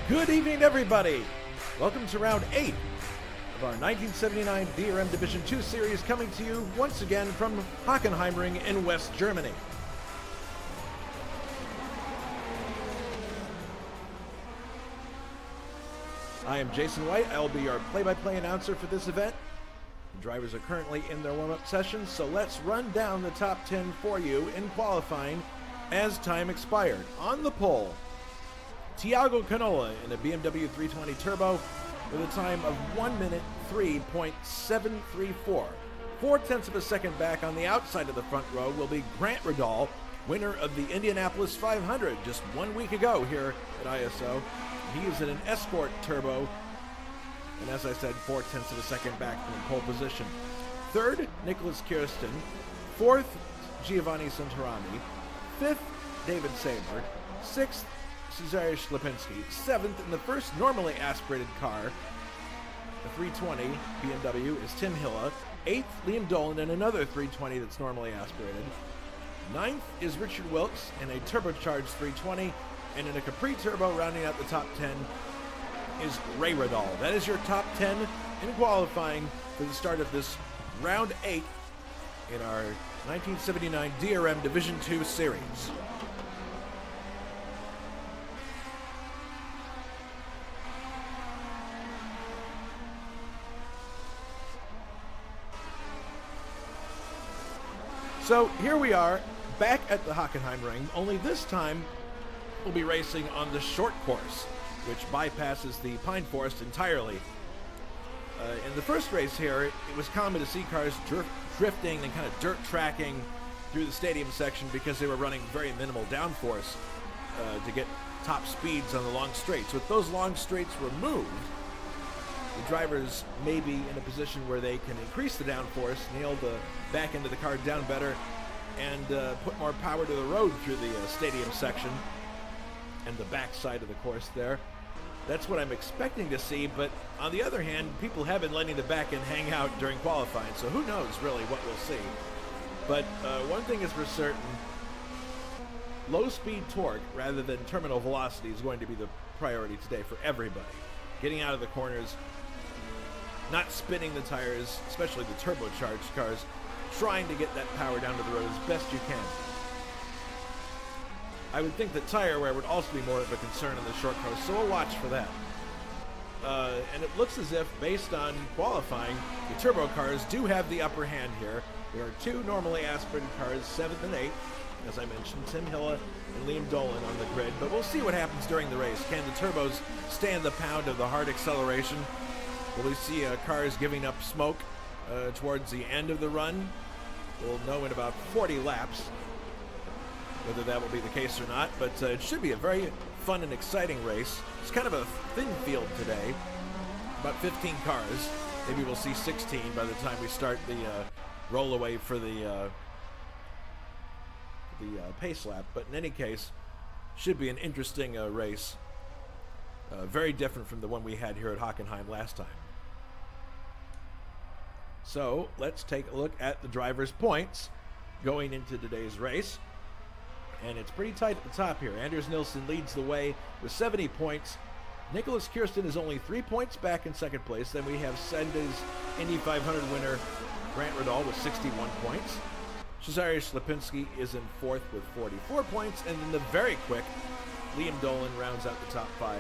Good evening, everybody. Welcome to round 8 of our 1979 DRM Division 2 series, coming to you once again from Hockenheimring in West Germany. I am Jason White. I will be your play-by-play announcer for this event. The drivers are currently in their warm-up sessions, so let's run down the top 10 for you in qualifying as time expired. On the pole, Tiago Canola in a BMW 320 Turbo with a time of 1 minute 3.734. 4/10 of a second back on the outside of the front row will be Grant Riddall, winner of the Indianapolis 500 just 1 week ago here at ISO. He is in an Escort Turbo, and as I said, 4/10 of a second back from pole position. Third, Nicholas Kirsten. Fourth, Giovanni Santarami. Fifth, David Saber. Sixth, Cesare Lipinski. Seventh, in the first normally aspirated car, the 320 BMW, is Tim Hilla. Eighth, Liam Dolan in another 320 that's normally aspirated. Ninth is Richard Wilkes in a turbocharged 320, and in a Capri Turbo rounding out the top 10 is Ray Riddall. That is your top 10 in qualifying for the start of this round 8 in our 1979 DRM Division 2 series. So here we are, back at the Hockenheimring, only this time we'll be racing on the short course, which bypasses the pine forest entirely. In the first race here, it was common to see cars drifting and kind of dirt tracking through the stadium section because they were running very minimal downforce to get top speeds on the long straights. With those long straights removed, the drivers may be in a position where they can increase the downforce, nail the back end of the car down better, and put more power to the road through the stadium section and the back side of the course there. That's what I'm expecting to see, but on the other hand, people have been letting the back end hang out during qualifying, so who knows really what we'll see. But one thing is for certain, low speed torque rather than terminal velocity is going to be the priority today for everybody. Getting out of the corners, not spinning the tires, especially the turbocharged cars, trying to get that power down to the road as best you can. I would think that tire wear would also be more of a concern on the short course, so we'll watch for that. And it looks as if, based on qualifying, the turbo cars do have the upper hand here. There are two normally aspirated cars, 7th and 8th, as I mentioned, Tim Hilla and Liam Dolan on the grid, but we'll see what happens during the race. Can the turbos stand the pound of the hard acceleration? Will we see cars giving up smoke towards the end of the run? We'll know in about 40 laps whether that will be the case or not, but it should be a very fun and exciting race. It's kind of a thin field today, about 15 cars. Maybe we'll see 16 by the time we start the rollaway for the pace lap, but in any case, should be an interesting race. Very different from the one we had here at Hockenheim last time. So let's take a look at the drivers' points going into today's race. And it's pretty tight at the top here. Anders Nilsson leads the way with 70 points. Nicholas Kirsten is only 3 points back in second place. Then we have Sunday's Indy 500 winner Grant Riddall with 61 points. Cesare Lipinski is in fourth with 44 points. And then the very quick Liam Dolan rounds out the top 5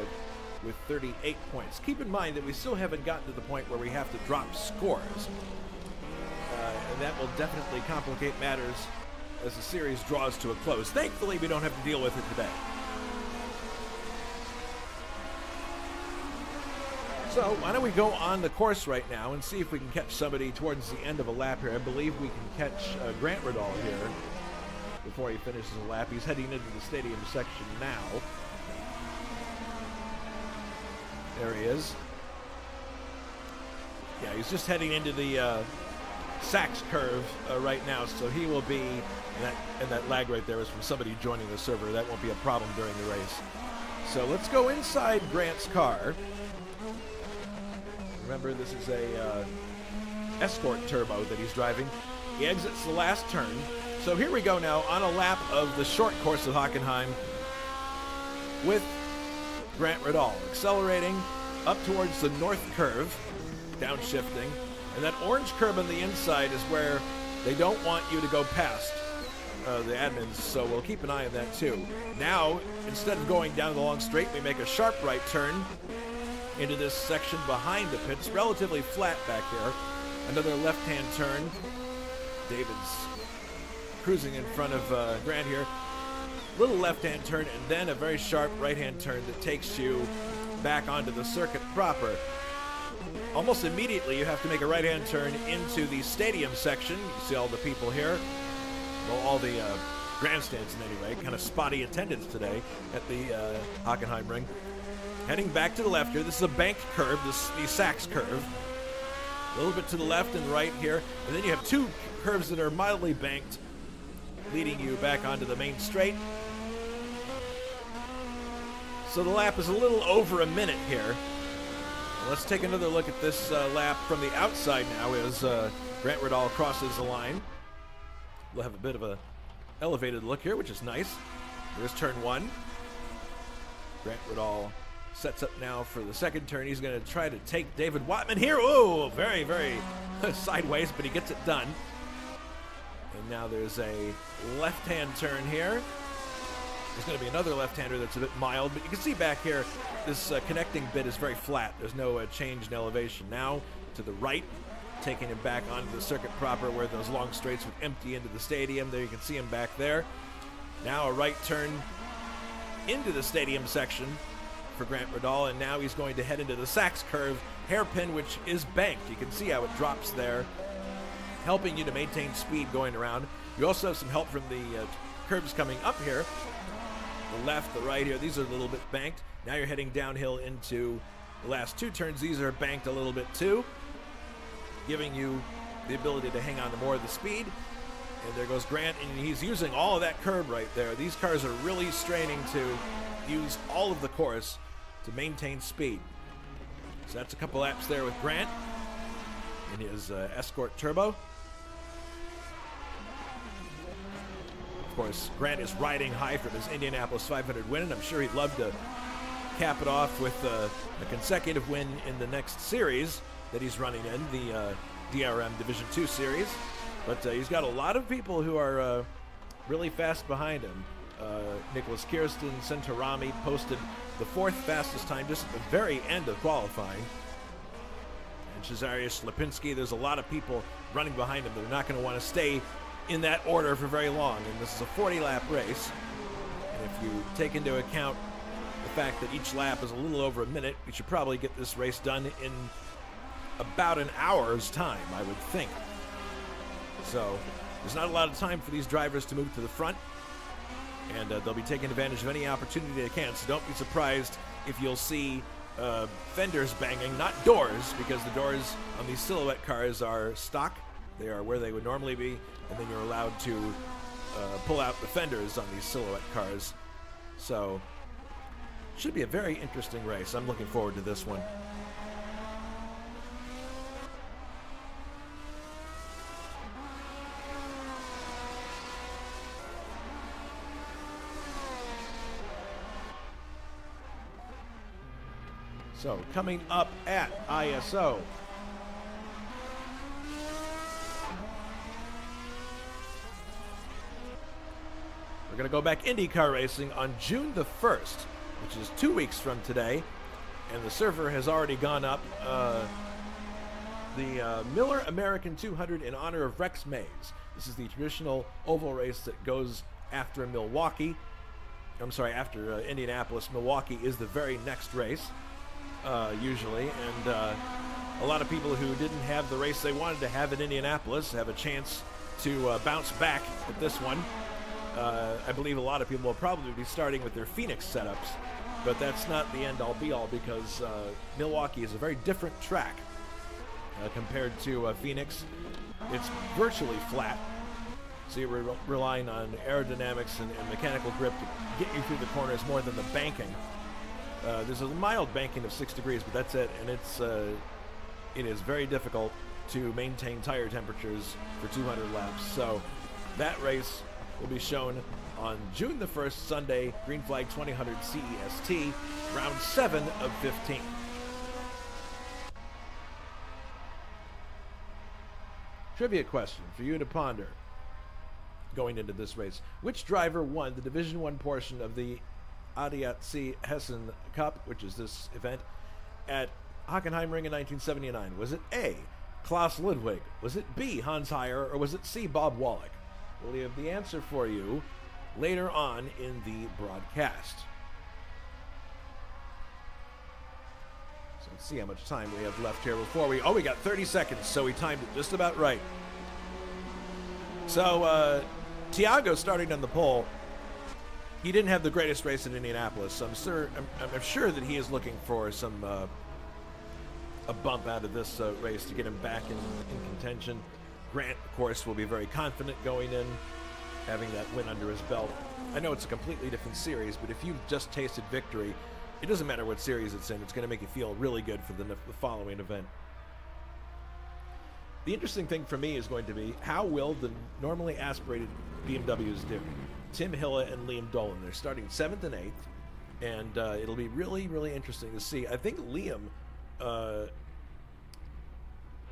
with 38 points. Keep in mind that we still haven't gotten to the point where we have to drop scores. And that will definitely complicate matters as the series draws to a close. Thankfully, we don't have to deal with it today. So why don't we go on the course right now and see if we can catch somebody towards the end of a lap here. I believe we can catch Grant Riddall here before he finishes a lap. He's heading into the stadium section now. There he is. Yeah, he's just heading into the Sachs curve right now, so he will be, and that lag right there is from somebody joining the server. That won't be a problem during the race. So let's go inside Grant's car. Remember, this is a Escort Turbo that he's driving. He exits the last turn. So here we go now on a lap of the short course of Hockenheim with Grant Riddall, accelerating up towards the north curve, downshifting, and that orange curb on the inside is where they don't want you to go past the admins, so we'll keep an eye on that too. Now, instead of going down the long straight, we make a sharp right turn into this section behind the pits, relatively flat back here. Another left-hand turn. David's cruising in front of Grant here. Little left-hand turn, and then a very sharp right-hand turn that takes you back onto the circuit proper. Almost immediately, you have to make a right-hand turn into the stadium section. You see all the people here. Well, all the grandstands in any way. Kind of spotty attendance today at the Hockenheim ring. Heading back to the left here. This is a banked curve, the Sachs curve. A little bit to the left and right here. And then you have two curves that are mildly banked, leading you back onto the main straight. So the lap is a little over a minute here. Let's take another look at this lap from the outside now as Grant Riddall crosses the line. We'll have a bit of a elevated look here, which is nice. There's turn one. Grant Riddall sets up now for the second turn. He's going to try to take David Wattman here. Oh, very, very sideways, but he gets it done. And now there's a left-hand turn here. There's going to be another left-hander that's a bit mild, but you can see back here, this connecting bit is very flat. There's no change in elevation. Now to the right, taking him back onto the circuit proper where those long straights would empty into the stadium. There you can see him back there. Now a right turn into the stadium section for Grant Riddall, and now he's going to head into the Sachs curve hairpin, which is banked. You can see how it drops there, helping you to maintain speed going around. You also have some help from the curves coming up here. The left, the right here, these are a little bit banked. Now you're heading downhill into the last two turns. These are banked a little bit too, giving you the ability to hang on to more of the speed. And there goes Grant, and he's using all of that curb right there. These cars are really straining to use all of the course to maintain speed. So that's a couple laps there with Grant in his Escort Turbo. Of course, Grant is riding high from his Indianapolis 500 win, and I'm sure he'd love to cap it off with a consecutive win in the next series that he's running in, the DRM Division II series. But he's got a lot of people who are really fast behind him. Nicholas Kirsten, Centorami posted the fourth fastest time just at the very end of qualifying. And Cesarius Lipinski, there's a lot of people running behind him that are not going to want to stay in that order for very long. And this is a 40-lap race. And if you take into account the fact that each lap is a little over a minute, we should probably get this race done in about an hour's time, I would think. So there's not a lot of time for these drivers to move to the front, and they'll be taking advantage of any opportunity they can. So don't be surprised if you'll see fenders banging, not doors, because the doors on these silhouette cars are stock. They are where they would normally be, and then you're allowed to pull out the fenders on these silhouette cars. So should be a very interesting race. I'm looking forward to this one. So, coming up at ISO. We're going to go back IndyCar racing on June the 1st, which is 2 weeks from today. And the server has already gone up. The Miller American 200 in honor of Rex Mays. This is the traditional oval race that goes after Milwaukee. I'm sorry, after Indianapolis. Milwaukee is the very next race. Usually, and a lot of people who didn't have the race they wanted to have at Indianapolis have a chance to bounce back at this one. I believe a lot of people will probably be starting with their Phoenix setups, but that's not the end-all be-all, because Milwaukee is a very different track compared to Phoenix. It's virtually flat, so you're relying on aerodynamics and mechanical grip to get you through the corners more than the banking. There's a mild banking of 6 degrees, but that's it, and it is very difficult to maintain tire temperatures for 200 laps. So that race will be shown on June the 1st, Sunday, green flag 2000 CEST, round 7 of 15. Trivia question for you to ponder going into this race. Which driver won the Division 1 portion of the ADAC-Hessen-Cup, which is this event, at Hockenheimring in 1979? Was it A, Klaus Ludwig? Was it B, Hans Heyer? Or was it C, Bob Wallach? We'll have the answer for you later on in the broadcast. So let's see how much time we have left here before we... Oh, we got 30 seconds, so we timed it just about right. So, Tiago starting on the pole. He didn't have the greatest race in Indianapolis, so I'm sure that he is looking for some a bump out of this race to get him back in contention. Grant, of course, will be very confident going in, having that win under his belt. I know it's a completely different series, but if you've just tasted victory, it doesn't matter what series it's in. It's going to make you feel really good for the following event. The interesting thing for me is going to be how will the normally aspirated BMWs do? Tim Hille and Liam Dolan. They're starting 7th and 8th, and it'll be really, really interesting to see. I think Liam,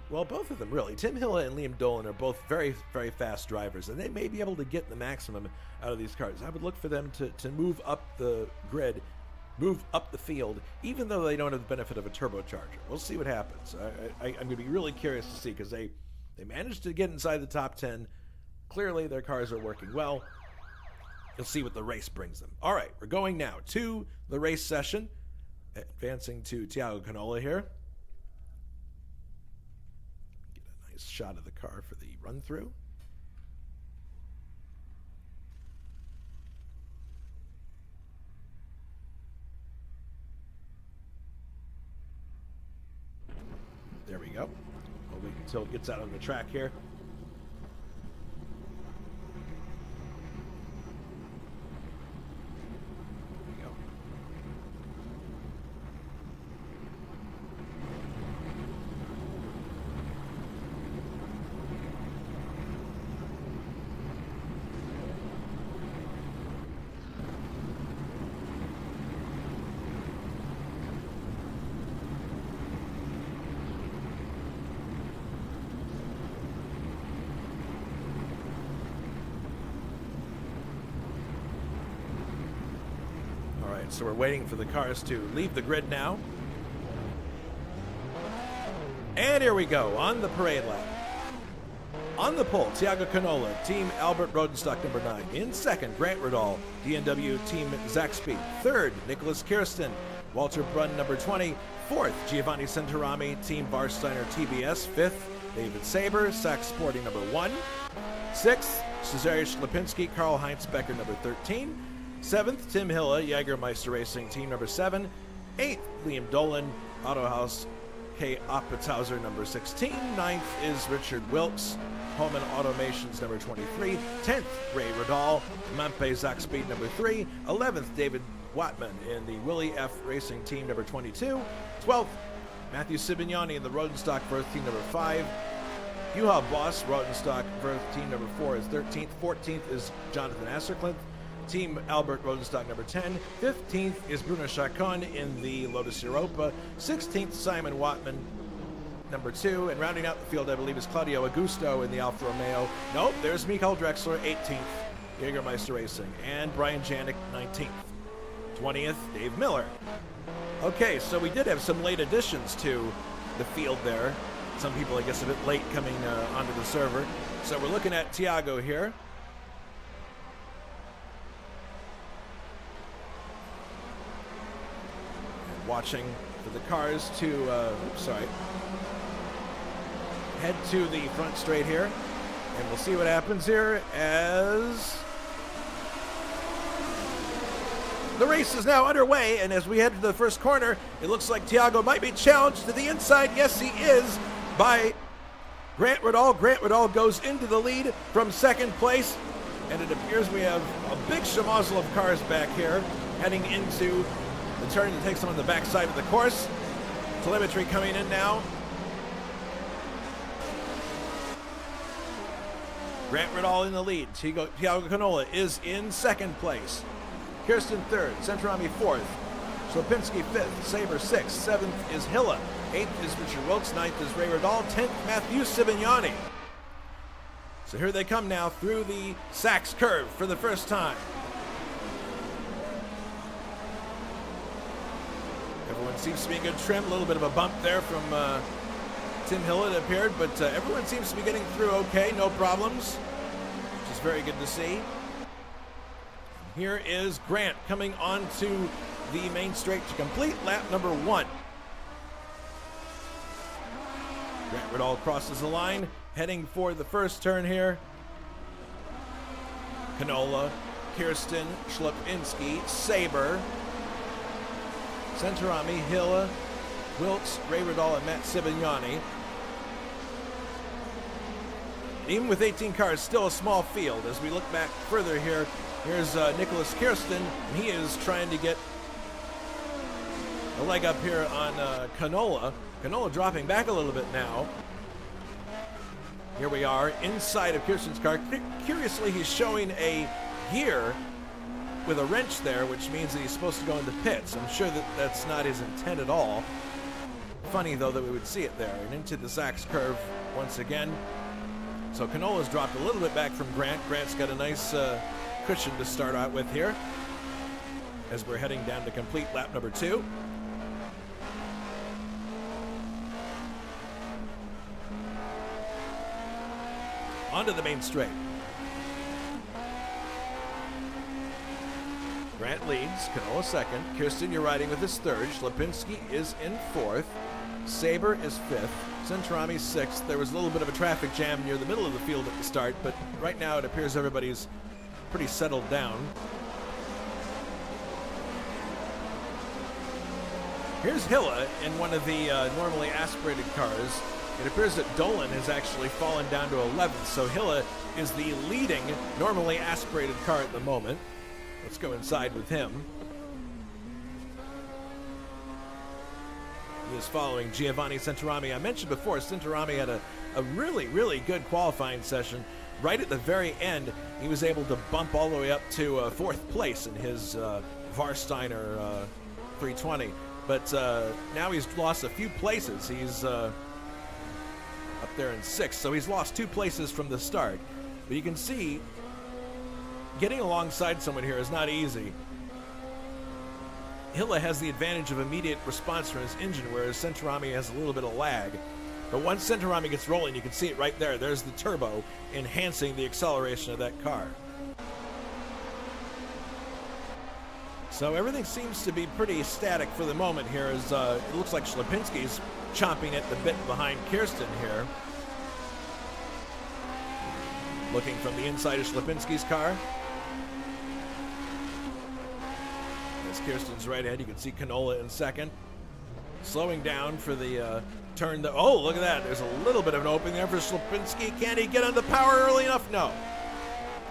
well, both of them really. Tim Hille and Liam Dolan are both very, very fast drivers, and they may be able to get the maximum out of these cars. I would look for them to move up the grid, move up the field, even though they don't have the benefit of a turbocharger. We'll see what happens. I'm going to be really curious to see, because they managed to get inside the top 10. Clearly, their cars are working well. You'll see what the race brings them. All right, we're going now to the race session. Advancing to Tiago Canola here. Get a nice shot of the car for the run-through. There we go. We'll wait until it gets out on the track here. So we're waiting for the cars to leave the grid now. And here we go on the parade lap. On the pole, Tiago Canola, Team Albert Rodenstock, number 9. In second, Grant Riddall, DNW Team Zach Speed. Third, Nicholas Kirsten, Walter Brunn, number 20. Fourth, Giovanni Centorami, Team Varsteiner TBS. Fifth, David Saber, Sachs Sporting, number 1. Sixth, Cesarius Lipinski, Karl-Heinz Becker, number 13. 7th, Tim Hille, Jagermeister Racing Team, number 7. 8th, Liam Dolan, Autohaus K. Oppitzhauser, number 16. 9th is Richard Wilkes, Holman Automations, number 23. 10th, Ray Riddall, Mampe Zach Speed, number 3. 11th, David Watman in the Willie F. Racing Team, number 22. 12th, Matthew Sibignani in the Rodenstock Verth Team, number 5. Juha Boss, Rodenstock Verth Team, number 4 is 13th. 14th is Jonathan Asserclinth, Team Albert Rodenstock, number 10. 15th is Bruno Chacon in the Lotus Europa. 16th, Simon Watman, number 2. And rounding out the field, I believe, is Claudio Augusto in the Alfa Romeo. Nope, there's Mikael Drexler, 18th, Jagermeister Racing. And Brian Janik, 19th. 20th, Dave Miller. Okay, so we did have some late additions to the field there. Some people, I guess, a bit late coming onto the server. So we're looking at Tiago here. Watching for the cars to, head to the front straight here. And we'll see what happens here as the race is now underway. And as we head to the first corner, it looks like Tiago might be challenged to the inside. Yes, he is, by Grant Riddall. Grant Riddall goes into the lead from second place. And it appears we have a big schmozzle of cars back here heading into the turn that takes them on the backside of the course. Telemetry coming in now. Grant Riddall in the lead. Thiago Canola is in second place. Kirsten third. Centrami fourth. Slapinski fifth. Saber sixth. Seventh is Hilla. Eighth is Richard Wilkes. Ninth is Ray Riddall. 10th, Matthew Sibignani. So here they come now through the Sachs curve for the first time. Everyone seems to be in good trim. A little bit of a bump there from Tim Hill, it appeared, but everyone seems to be getting through okay, no problems, which is very good to see. Here is Grant coming onto the main straight to complete lap number 1. Grant Riddall crosses the line, heading for the first turn here. Canola, Kirsten, Schlapinski, Saber, Centerami, Hilla, Wilkes, Ray Riddall, and Matt Sibignani. Even with 18 cars, still a small field. As we look back further here, here's Nicholas Kirsten, and he is trying to get a leg up here on Canola. Canola dropping back a little bit now. Here we are inside of Kirsten's car. Curiously, he's showing a gear with a wrench there, which means that he's supposed to go into pits. I'm sure that that's not his intent at all. Funny, though, that we would see it there. And into the Sachs curve once again. So Canola's dropped a little bit back from Grant. Grant's got a nice cushion to start out with here as we're heading down to complete lap number 2. Onto the main straight. Grant leads, Canola second. Kirsten, you're riding with his third. Schlapinski is in fourth. Saber is fifth. Centrami sixth. There was a little bit of a traffic jam near the middle of the field at the start, but right now it appears everybody's pretty settled down. Here's Hilla in one of the normally aspirated cars. It appears that Dolan has actually fallen down to 11th, so Hilla is the leading normally aspirated car at the moment. Let's go inside with him. He is following Giovanni Centerami. I mentioned before, Centerami had a really, really good qualifying session. Right at the very end, he was able to bump all the way up to fourth place in his Warsteiner 320. But now he's lost a few places. He's up there in sixth, so he's lost 2 places from the start. But you can see, getting alongside someone here is not easy. Hilla has the advantage of immediate response from his engine, whereas Centerami has a little bit of lag. But once Centerami gets rolling, you can see it right there. There's the turbo enhancing the acceleration of that car. So everything seems to be pretty static for the moment here, as it looks like Schlapinski's chomping at the bit behind Kirsten here. Looking from the inside of Schlapinski's car. As Kirsten's right ahead, you can see Canola in second. Slowing down for the turn. Oh, look at that. There's a little bit of an opening there for Schlapinski. Can he get on the power early enough? No.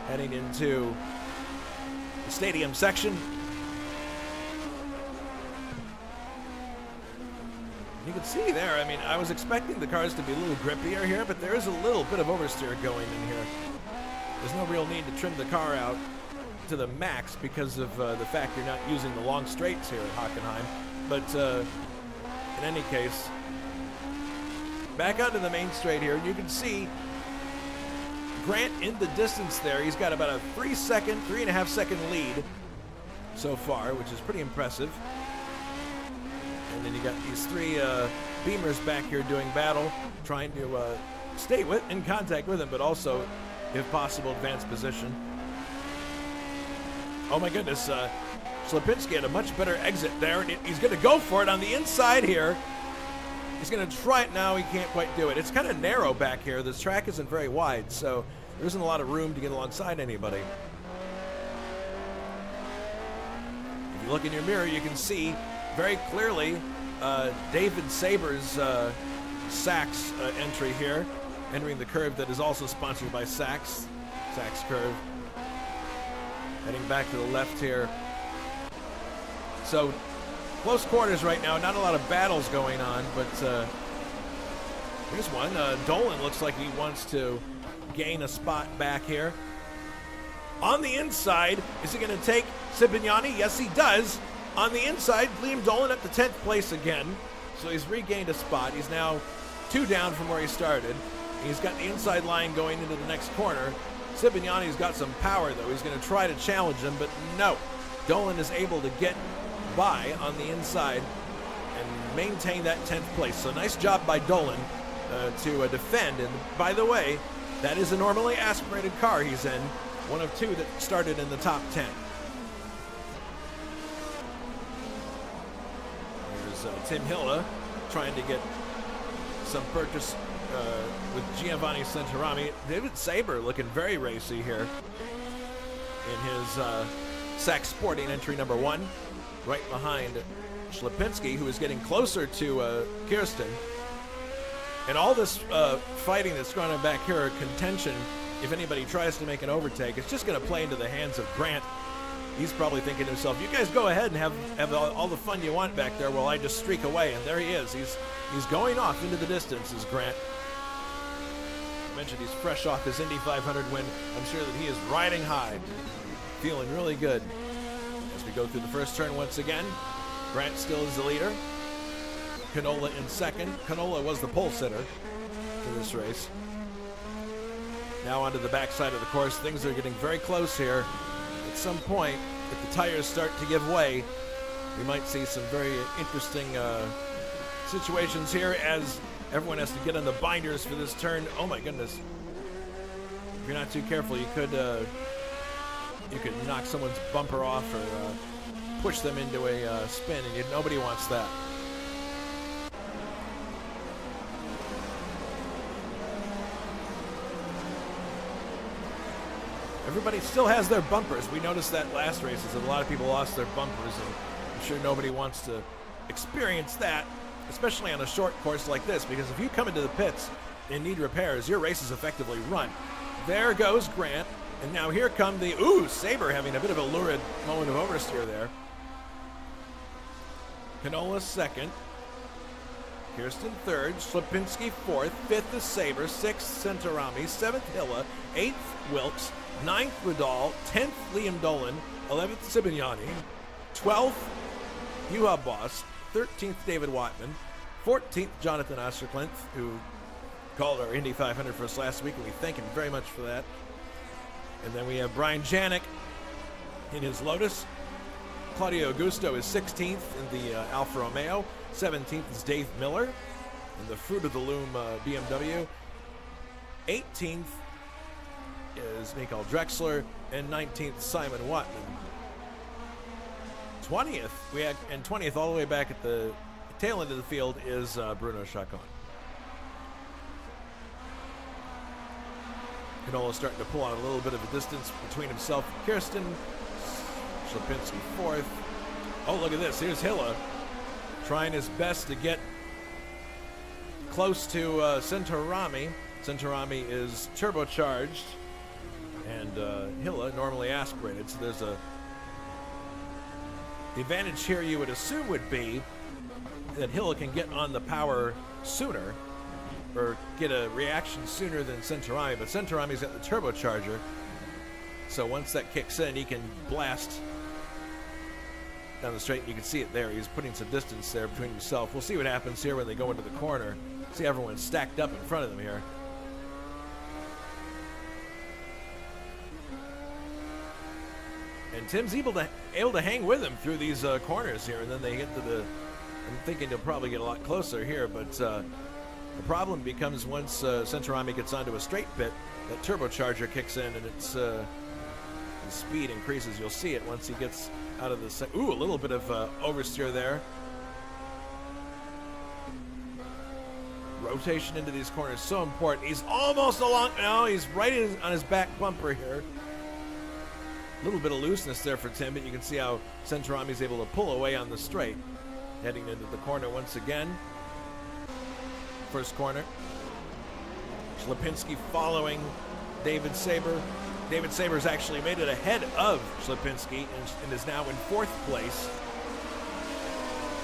Heading into the stadium section. You can see there, I mean, I was expecting the cars to be a little grippier here, but there is a little bit of oversteer going in here. There's no real need to trim the car out to the max because of the fact you're not using the long straights here at Hockenheim. But in any case, back onto the main straight here, and you can see Grant in the distance there. He's got about a 3.5 second lead so far, which is pretty impressive. And then you got these 3 Beamers back here doing battle, trying to stay in contact with him, but also, if possible, advance position. Oh my goodness, Schlapinski had a much better exit there, and he's going to go for it on the inside here. He's going to try it now. He can't quite do it. It's kind of narrow back here. This track isn't very wide, so there isn't a lot of room to get alongside anybody. If you look in your mirror, you can see very clearly David Saber's Sachs entry here, entering the curve that is also sponsored by Sachs curve. Heading back to the left here. So close quarters right now, not a lot of battles going on, but here's one. Dolan looks like he wants to gain a spot back here. On the inside, is he going to take Cipriani? Yes, he does. On the inside, Liam Dolan up to 10th place again. So he's regained a spot. He's now 2 down from where he started. He's got the inside line going into the next corner. Cipriani's got some power, though. He's going to try to challenge him, but no. Dolan is able to get by on the inside and maintain that 10th place. So nice job by Dolan to defend. And by the way, that is a normally aspirated car he's in. One of 2 that started in the top 10. Here's Tim Hilla trying to get some purchase with Giovanni Centorami. David Saber looking very racy here in his Sack Sporting entry number 1, right behind Schlipinski, who is getting closer to Kirsten. And all this fighting that's going on back here, contention, if anybody tries to make an overtake, it's just going to play into the hands of Grant. He's probably thinking to himself, you guys go ahead and have all the fun you want back there while I just streak away. And there he is. He's going off into the distance, is Grant. I mentioned he's fresh off his Indy 500 win. I'm sure that he is riding high, feeling really good. As we go through the first turn once again, Grant still is the leader. Canola in second. Canola was the pole sitter for this race. Now onto the backside of the course. Things are getting very close here. At some point, if the tires start to give way, we might see some very interesting situations here as everyone has to get on the binders for this turn. Oh my goodness. If you're not too careful, you could knock someone's bumper off or push them into a spin, and nobody wants that. Everybody still has their bumpers. We noticed that last races that a lot of people lost their bumpers, and I'm sure nobody wants to experience that, especially on a short course like this, because if you come into the pits and need repairs, your race is effectively run. There goes Grant, and now here come Saber having a bit of a lurid moment of oversteer there. Canola second, Kirsten third, Schlipinski fourth, fifth is Saber, sixth Centorami, 7th Hilla, 8th Wilkes, 9th Vidal, 10th Liam Dolan, 11th Cipriani, 12th Juha Boss, 13th David Watman, 14th Jonathan Osterklint, who called our Indy 500 for us last week, and we thank him very much for that. And then we have Brian Janik in his Lotus. Claudio Augusto is 16th in the Alfa Romeo. 17th is Dave Miller in the Fruit of the Loom BMW. 18th is Mikael Drexler, and 19th Simon Watman. 20th all the way back at the tail end of the field is Bruno Chacon. Canola starting to pull out a little bit of a distance between himself and Kirsten. Schlipinski fourth. Oh, look at this. Here's Hilla trying his best to get close to Centorami. Centorami is turbocharged, and Hilla normally aspirated. So there's the advantage here you would assume would be that Hilla can get on the power sooner, or get a reaction sooner than Centorami, but Centorami's got the turbocharger, so once that kicks in, he can blast down the straight. You can see it there. He's putting some distance there between himself. We'll see what happens here when they go into the corner. See everyone stacked up in front of them here. And Tim's able to hang with him through these corners here, and then they get to the, I'm thinking he'll probably get a lot closer here, but the problem becomes once Centorami gets onto a straight pit, that turbocharger kicks in, and it's the speed increases. You'll see it once he gets out of the a little bit of oversteer there. Rotation into these corners so important. He's almost along. No, he's right on his back bumper here. A little bit of looseness there for Tim, but you can see how Centorami's able to pull away on the straight. Heading into the corner once again. First corner. Schlipinski following David Saber. David Saber's actually made it ahead of Schlipinski and is now in 4th place.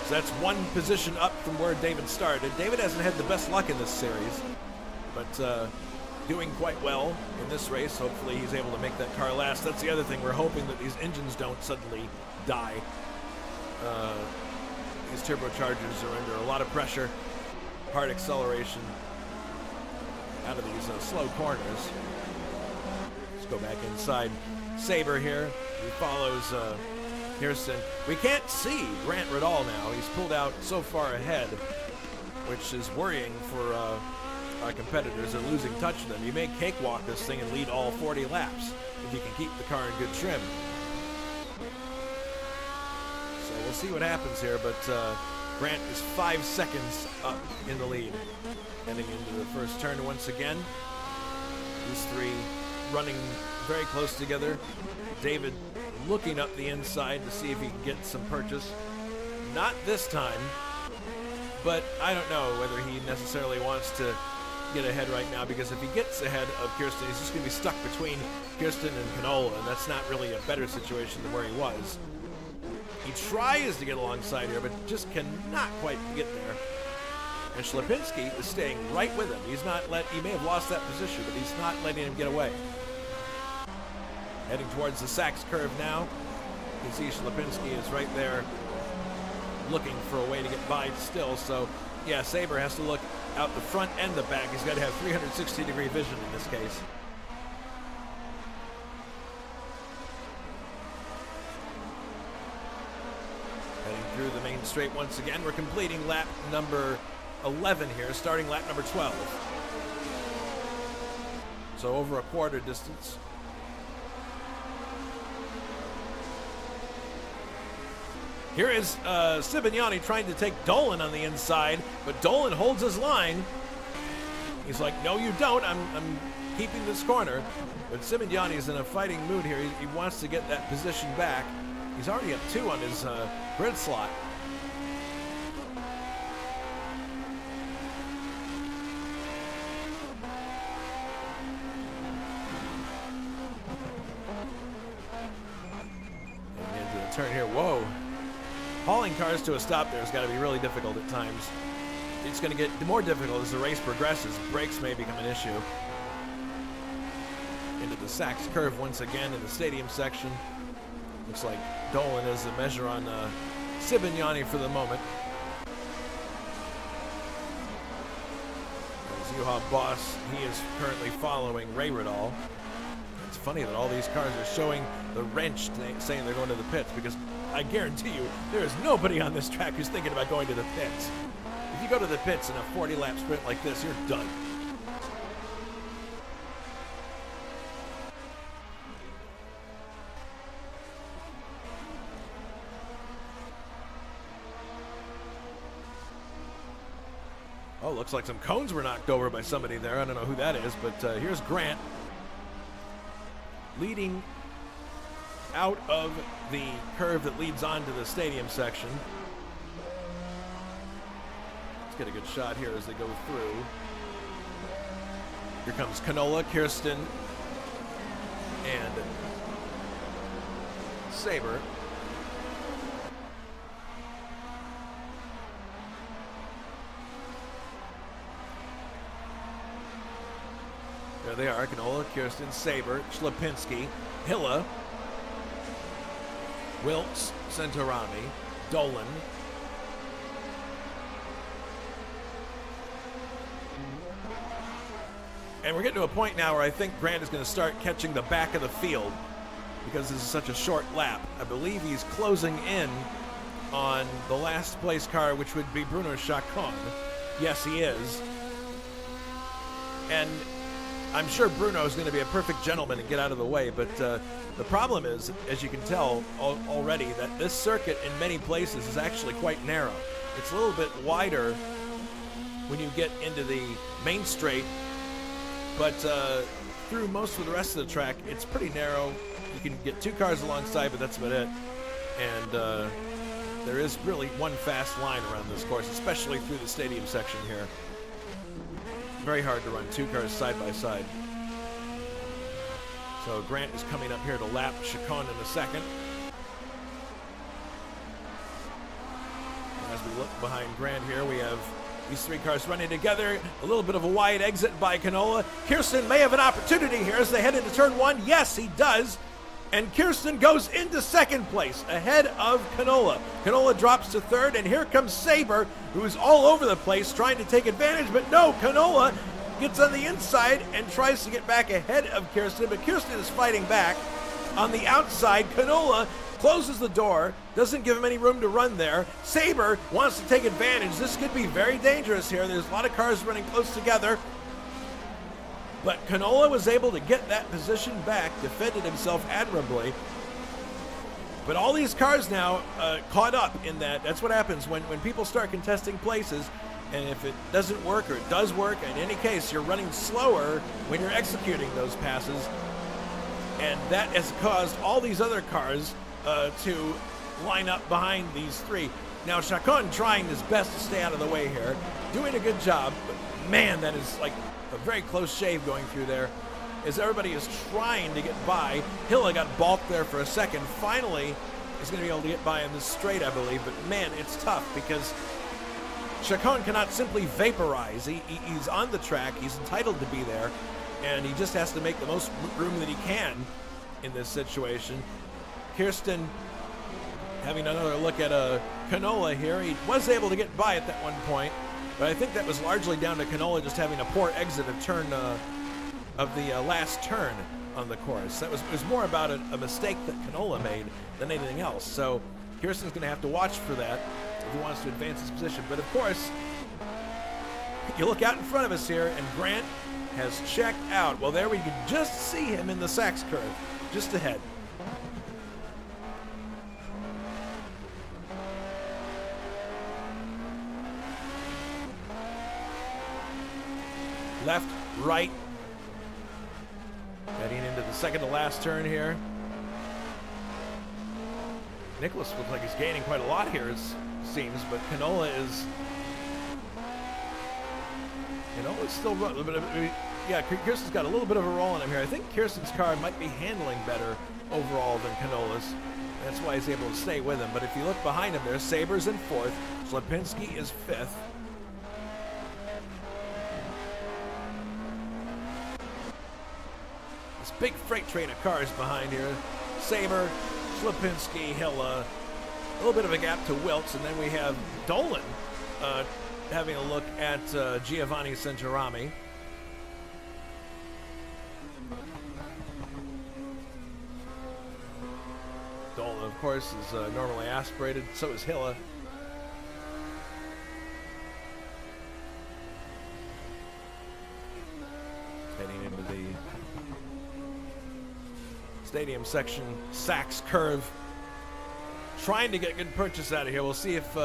So that's one position up from where David started. David hasn't had the best luck in this series, but doing quite well in this race. Hopefully he's able to make that car last. That's the other thing. We're hoping that these engines don't suddenly die. These turbochargers are under a lot of pressure, hard acceleration out of these slow corners. Let's go back inside. Sabre here. He follows Kirsten. We can't see Grant Riddall now. He's pulled out so far ahead, which is worrying for our competitors. They're losing touch of them. You may cakewalk this thing and lead all 40 laps if you can keep the car in good trim. So we'll see what happens here, but Grant is 5 seconds up in the lead. Heading into the first turn once again. These three running very close together. David looking up the inside to see if he can get some purchase. Not this time, but I don't know whether he necessarily wants to get ahead right now, because if he gets ahead of Kirsten, he's just going to be stuck between Kirsten and Canola, and that's not really a better situation than where he was. He tries to get alongside here, but just cannot quite get there. And Schlapinski is staying right with him. He may have lost that position, but he's not letting him get away. Heading towards the Sachs curve now. You can see Schlapinski is right there looking for a way to get by still. So, yeah, Sabre has to look out the front and the back. He's got to have 360-degree vision in this case. Heading through the main straight once again. We're completing lap number 11 here, starting lap number 12. So over a quarter distance. Here is Sibignani trying to take Dolan on the inside, but Dolan holds his line. He's like, no, you don't. I'm keeping this corner. But Sibignani is in a fighting mood here. He wants to get that position back. He's already up 2 on his grid slot. And into the turn here. Whoa. Hauling cars to a stop there has got to be really difficult at times. It's going to get more difficult as the race progresses. Brakes may become an issue. Into the Sachs curve once again in the stadium section. Looks like Dolan is the measure on Sibignani for the moment. As Juha Boss, he is currently following Ray Riddall. It's funny that all these cars are showing the wrench saying they're going to the pits, because I guarantee you there is nobody on this track who's thinking about going to the pits. If you go to the pits in a 40-lap sprint like this, you're done. Oh, looks like some cones were knocked over by somebody there. I don't know who that is, but here's Grant leading out of the curve that leads on to the stadium section. Let's get a good shot here as they go through. Here comes Canola, Kirsten, and Sabre. There they are, Canola, Kirsten, Sabre, Schlapinski, Hilla, Wilkes, Centorami, Dolan, and we're getting to a point now where I think Grant is going to start catching the back of the field because this is such a short lap. I believe he's closing in on the last place car, which would be Bruno Chacon. Yes, he is. And I'm sure Bruno is going to be a perfect gentleman and get out of the way, but the problem is, as you can tell already, that this circuit in many places is actually quite narrow. It's a little bit wider when you get into the main straight, but through most of the rest of the track, it's pretty narrow. You can get 2 cars alongside, but that's about it. And there is really one fast line around this course, especially through the stadium section here. Very hard to run 2 cars side by side. So Grant is coming up here to lap Chacon in a second. As we look behind Grant here, we have These three cars running together. A little bit of a wide exit by Canola. Kirsten may have an opportunity here as they head into turn one. Yes, he does. And Kirsten goes into second place ahead of Canola. Canola drops to third, and here comes Sabre, who's all over the place trying to take advantage. But no, Canola gets on the inside and tries to get back ahead of Kirsten, but Kirsten is fighting back. On the outside, Canola closes the door, doesn't give him any room to run there. Sabre wants to take advantage. This could be very dangerous here. There's a lot of cars running close together. But Canola was able to get that position back, defended himself admirably. But all these cars now caught up in that. That's what happens when people start contesting places. And if it doesn't work, or it does work, in any case, you're running slower when you're executing those passes. And that has caused all these other cars to line up behind these three. Now, Chacon trying his best to stay out of the way here, doing a good job, but man, that is like a very close shave going through there as everybody is trying to get by. Hilla got balked there for a second. Finally, is going to be able to get by in this straight, I believe, but man, it's tough because Chacon cannot simply vaporize. He's on the track, he's entitled to be there, and he just has to make the most room that he can in this situation. Kirsten having another look at Canola here. He was able to get by at that one point, but I think that was largely down to Canola just having a poor exit of the last turn on the course. It was more about a mistake that Canola made than anything else. So Kirsten's going to have to watch for that if he wants to advance his position. But of course, you look out in front of us here, and Grant has checked out. Well, there we can just see him in the Sachs curve, just ahead. Left, right. Heading into the second to last turn here. Nicholas looks like he's gaining quite a lot here, it seems, but Canola is still running. Yeah, Kirsten's got a little bit of a roll on him here. I think Kirsten's car might be handling better overall than Canola's. That's why he's able to stay with him. But if you look behind him there, Sabre's in fourth. Slapinski is fifth. This big freight train of cars behind here. Sabre, Slapinski, Hilla. A little bit of a gap to Wiltz. And then we have Dolan having a look at Giovanni Centorami. Dolan, of course, is normally aspirated. So is Hilla. Heading into the stadium section, Sachs curve. Trying to get good purchase out of here. We'll see if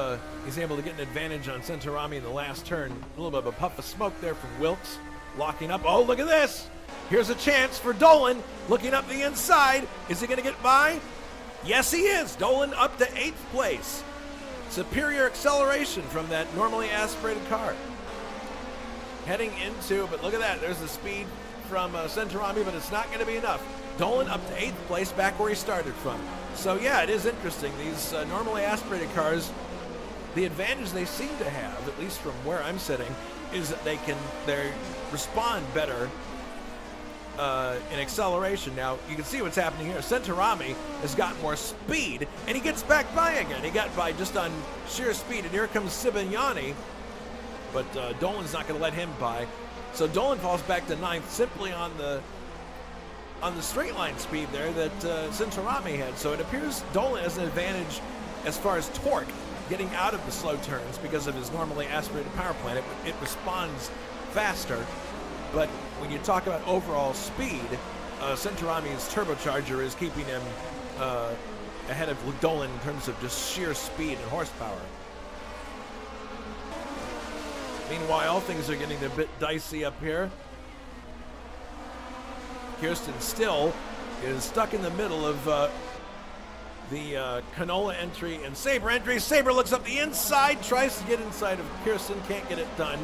he's able to get an advantage on Centorami in the last turn. A little bit of a puff of smoke there from Wilkes. Locking up. Oh, look at this. Here's a chance for Dolan. Looking up the inside. Is he going to get by? Yes, he is. Dolan up to 8th place. Superior acceleration from that normally aspirated car. Heading into, but look at that. There's the speed from Centorami, but it's not going to be enough. Dolan up to 8th place, back where he started from. So yeah, it is interesting. These normally aspirated cars, the advantage they seem to have, at least from where I'm sitting, is that they respond better in acceleration. Now, you can see what's happening here. Centorami has got more speed, and he gets back by again. He got by just on sheer speed, and here comes Sibignani, but Dolan's not going to let him by. So Dolan falls back to 9th simply on the straight line speed there that Centorami had. So it appears Dolan has an advantage as far as torque, getting out of the slow turns because of his normally aspirated power plant. It responds faster. But when you talk about overall speed, Centorami's turbocharger is keeping him ahead of Dolan in terms of just sheer speed and horsepower. Meanwhile, things are getting a bit dicey up here. Kirsten still is stuck in the middle of the Canola entry and Sabre entry. Sabre looks up the inside, tries to get inside of Kirsten, can't get it done.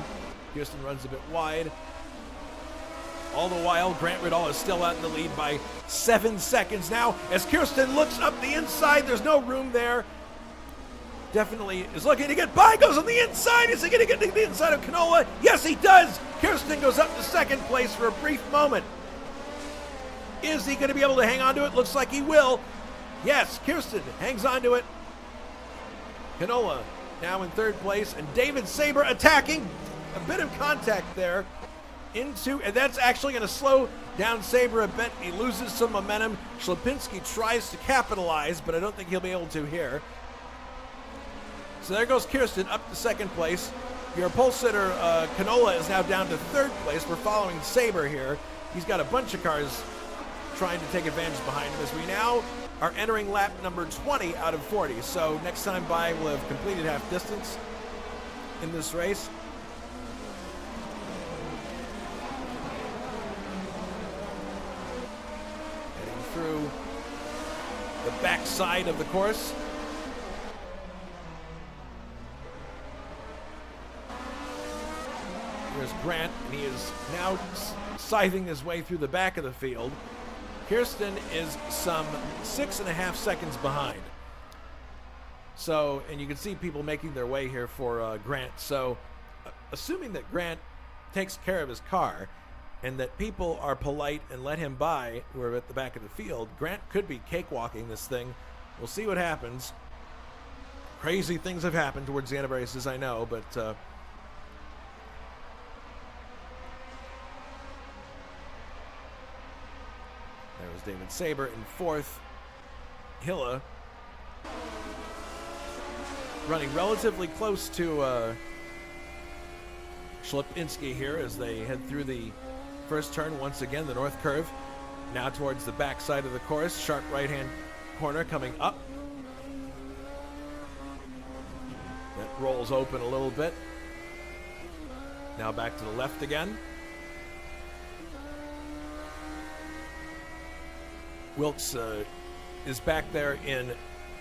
Kirsten runs a bit wide. All the while, Grant Riddall is still out in the lead by 7 seconds now. As Kirsten looks up the inside, there's no room there. definitely is looking to get by, goes on the inside. Is he going to get to the inside of Canola? Yes, he does. Kirsten goes up to second place for a brief moment. Is he going to be able to hang on to it? Looks like he will. Yes, Kirsten hangs on to it. Canola now in third place, and David Saber attacking. A bit of contact there and that's actually going to slow down Saber a bit. He loses some momentum. Schlapinski tries to capitalize, but I don't think he'll be able to here. So there goes Kirsten up to second place. Your pole sitter, Canola, is now down to third place. We're following Saber here. He's got a bunch of cars trying to take advantage behind him as we now are entering lap number 20 out of 40. So next time by, we'll have completed half distance in this race. Heading through the backside of the course. Here's Grant, and he is now scything his way through the back of the field. Kirsten is some 6.5 seconds behind. So, and you can see people making their way here for Grant. So, assuming that Grant takes care of his car and that people are polite and let him by who are at the back of the field, Grant could be cakewalking this thing. We'll see what happens. Crazy things have happened towards the end of races, I know, but there was David Saber in fourth. Hilla running relatively close to Schlapinski here as they head through the first turn once again, the north curve. Now towards the back side of the course, sharp right-hand corner coming up. That rolls open a little bit. Now back to the left again. Wilkes is back there in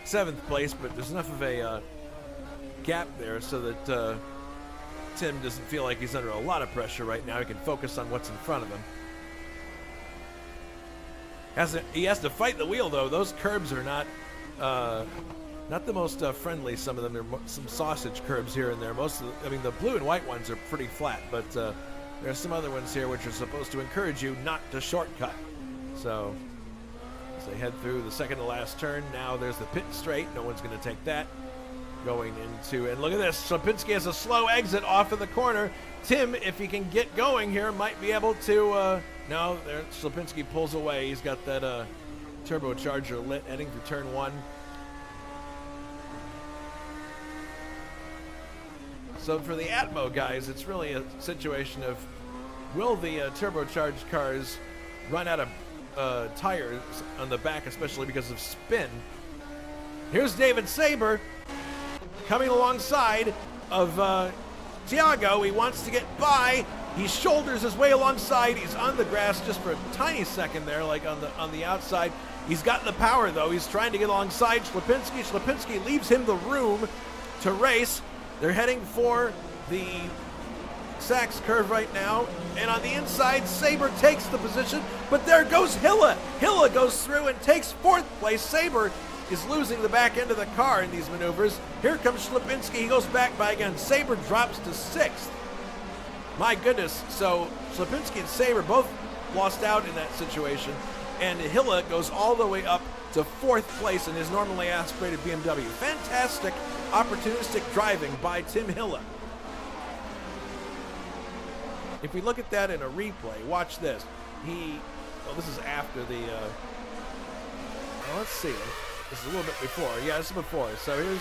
seventh place, but there's enough of a gap there so that Tim doesn't feel like he's under a lot of pressure right now. He can focus on what's in front of him. He has to fight the wheel, though. Those curbs are not the most friendly. Some of them are some sausage curbs here and there. The blue and white ones are pretty flat, but there are some other ones here which are supposed to encourage you not to shortcut. So as they head through the second to last turn, now there's the pit straight. No one's going to take that. Going into, and look at this, Schlapinski has a slow exit off of the corner. Tim, if he can get going here, might be able to, no, there, Schlapinski pulls away. He's got that turbocharger lit, heading for turn one. So for the Atmo guys, it's really a situation of, will the turbocharged cars run out of tires on the back, especially because of spin? Here's David Saber coming alongside of Thiago. He wants to get by. He shoulders his way alongside. He's on the grass just for a tiny second there, like on the outside. He's got the power, though. He's trying to get alongside Schlapinski. Schlapinski leaves him the room to race. They're heading for the Sachs curve right now. And on the inside, Saber takes the position. But there goes Hilla. Hilla goes through and takes fourth place. Saber is losing the back end of the car in these maneuvers. Here comes Schlapinski. He goes back by again. Saber drops to sixth. My goodness. So Schlapinski and Saber both lost out in that situation. And Hilla goes all the way up to fourth place in his normally aspirated BMW. Fantastic opportunistic driving by Tim Hilla. If we look at that in a replay, watch this. This is after the, let's see. This is a little bit before. Yeah, this is before. So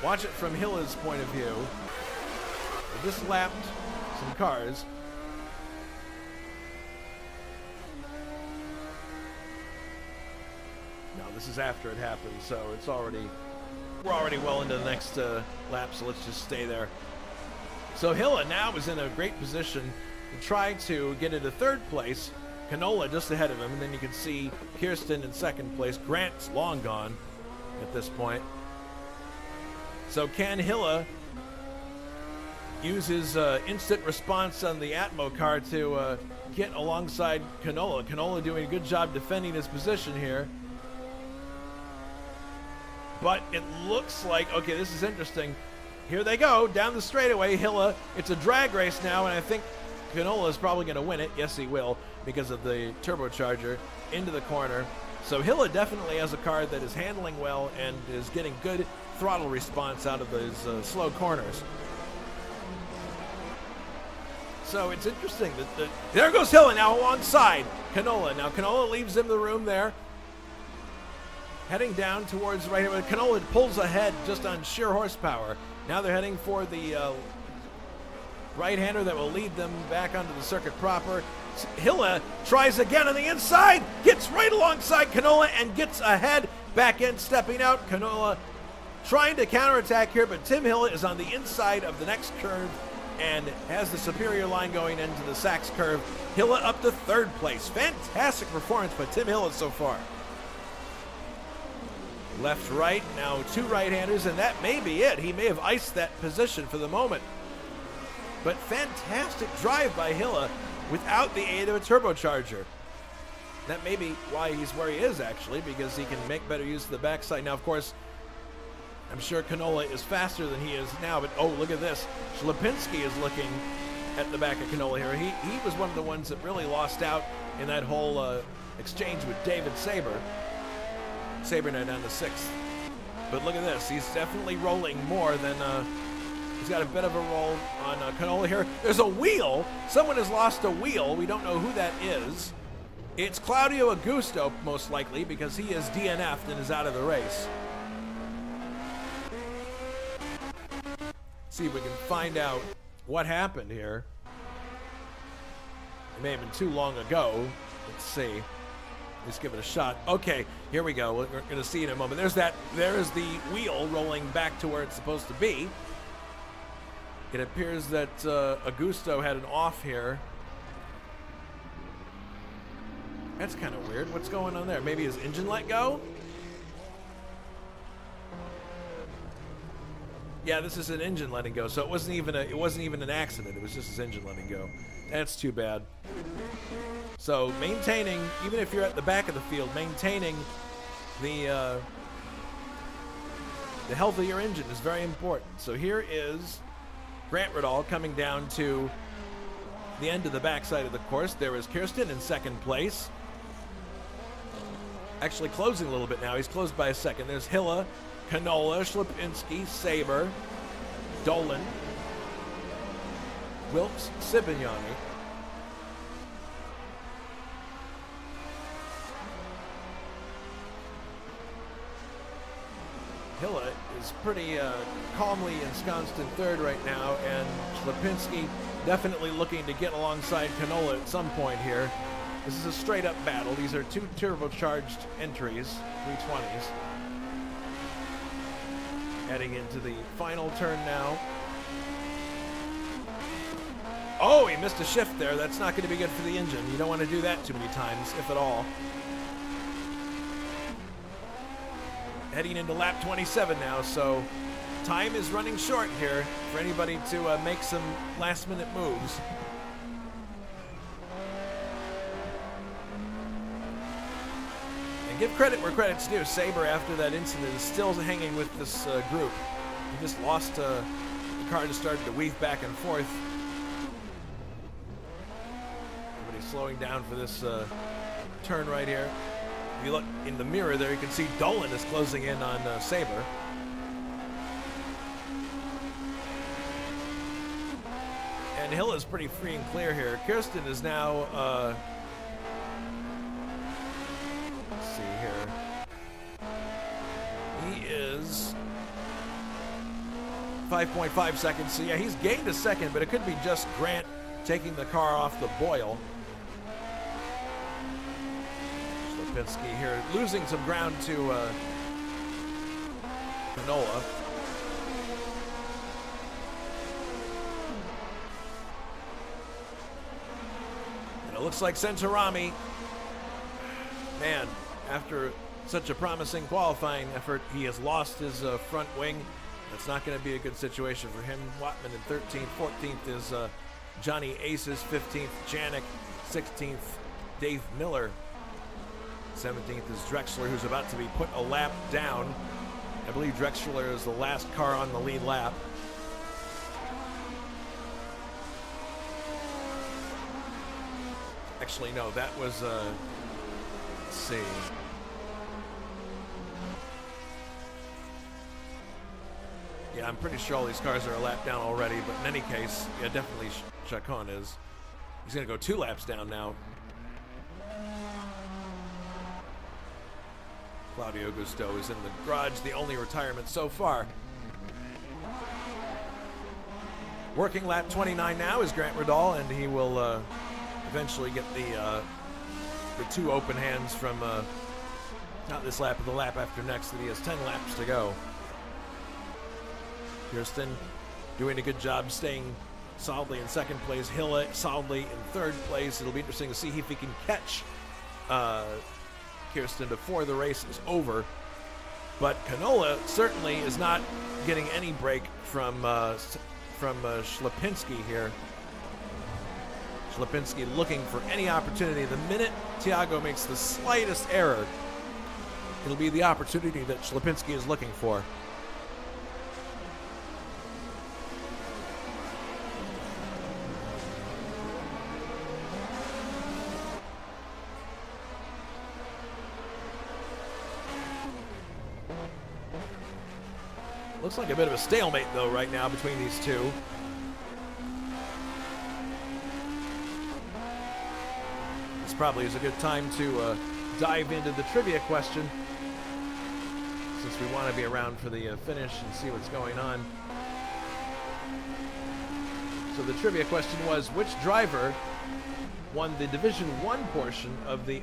watch it from Hilla's point of view. They just lapped some cars. No, this is after it happened, so we're already well into the next lap, so let's just stay there. So Hilla now is in a great position to try to get into third place. Canola just ahead of him, and then you can see Kirsten in second place. Grant's long gone at this point. So can Hilla use his instant response on the Atmo car to get alongside Canola? Canola doing a good job defending his position here. but it looks like, okay, this is interesting. Here they go, down the straightaway. Hilla, it's a drag race now, and I think Canola is probably going to win it. Yes, he will, because of the turbocharger into the corner. So Hilla definitely has a car that is handling well and is getting good throttle response out of those slow corners. So it's interesting that there goes Hilla now alongside Canola. Now Canola leaves him the room there. Heading down towards right here. Canola pulls ahead just on sheer horsepower. Now they're heading for the right-hander that will lead them back onto the circuit proper. Hilla tries again on the inside, gets right alongside Canola and gets ahead, back in, stepping out. Canola trying to counterattack here, but Tim Hilla is on the inside of the next curve and has the superior line going into the Sachs curve. Hilla up to third place. Fantastic performance by Tim Hilla so far. Left, right, now two right-handers, and that may be it. He may have iced that position for the moment. But fantastic drive by Hilla without the aid of a turbocharger. That may be why he's where he is, actually, because he can make better use of the backside. Now, of course, I'm sure Canola is faster than he is now, but oh, look at this. Lipinski is looking at the back of Canola here. He was one of the ones that really lost out in that whole exchange with David Saber. Saber now down to sixth. But look at this. He's definitely rolling more than... he's got a bit of a roll on Canola here. There's a wheel. Someone has lost a wheel. We don't know who that is. It's Claudio Augusto, most likely, because he is DNF'd and is out of the race. See if we can find out what happened here. It may have been too long ago. Let's see. Let's give it a shot. Okay, here we go. We're going to see in a moment. There is the wheel rolling back to where it's supposed to be. It appears that Augusto had an off here. That's kind of weird. What's going on there? Maybe his engine let go? Yeah, this is an engine letting go. So it wasn't even an accident. It was just his engine letting go. That's too bad. So maintaining, even if you're at the back of the field, maintaining the health of your engine is very important. So here is Grant Riddall coming down to the end of the backside of the course. There is Kirsten in second place. Actually closing a little bit now. He's closed by a second. There's Hilla, Canola, Lipinski, Saber, Dolan, Wilkes, Sibignani. Hilla is pretty calmly ensconced in third right now, and Lipinski definitely looking to get alongside Canola at some point here. This is a straight-up battle. These are two turbocharged entries, 320s. Heading into the final turn now. Oh, he missed a shift there. That's not going to be good for the engine. You don't want to do that too many times, if at all. Heading into lap 27 now, so time is running short here for anybody to make some last-minute moves. And give credit where credit's due. Saber, after that incident, is still hanging with this group. He just lost the car, just started to weave back and forth. Everybody's slowing down for this turn right here. If you look in the mirror there, you can see Dolan is closing in on Saber. And Hill is pretty free and clear here. Kirsten is now, let's see here. He is 5.5 seconds. So yeah, he's gained a second, but it could be just Grant taking the car off the boil. Lipinski here losing some ground to Canola. And it looks like Centorami, man, after such a promising qualifying effort, he has lost his front wing. That's not going to be a good situation for him. Wattman in 13th. 14th is Johnny Aces. 15th, Janik. 16th, Dave Miller. 17th is Drexler, who's about to be put a lap down I believe Drexler is the last car on the lead lap. Actually, no, that was, let's see. Yeah, I'm pretty sure all these cars are a lap down already, but in any case, yeah, definitely Chacon is. He's going to go 2 laps down now. Claudio Gusto is in the garage, the only retirement so far. Working lap 29 now is Grant Riddall, and he will eventually get the 2 open hands from not this lap, but the lap after next, that he has 10 laps to go. Kirsten doing a good job staying solidly in second place. Hilla solidly in 3rd place. It'll be interesting to see if he can catch Kirsten before the race is over. But Canola certainly is not getting any break from Ślepinski here. Ślepinski looking for any opportunity. The minute Thiago makes the slightest error, it'll be the opportunity that Ślepinski is looking for. Looks like a bit of a stalemate, though, right now between these two. This probably is a good time to dive into the trivia question, since we want to be around for the finish and see what's going on. So the trivia question was, which driver won the Division 1 portion of the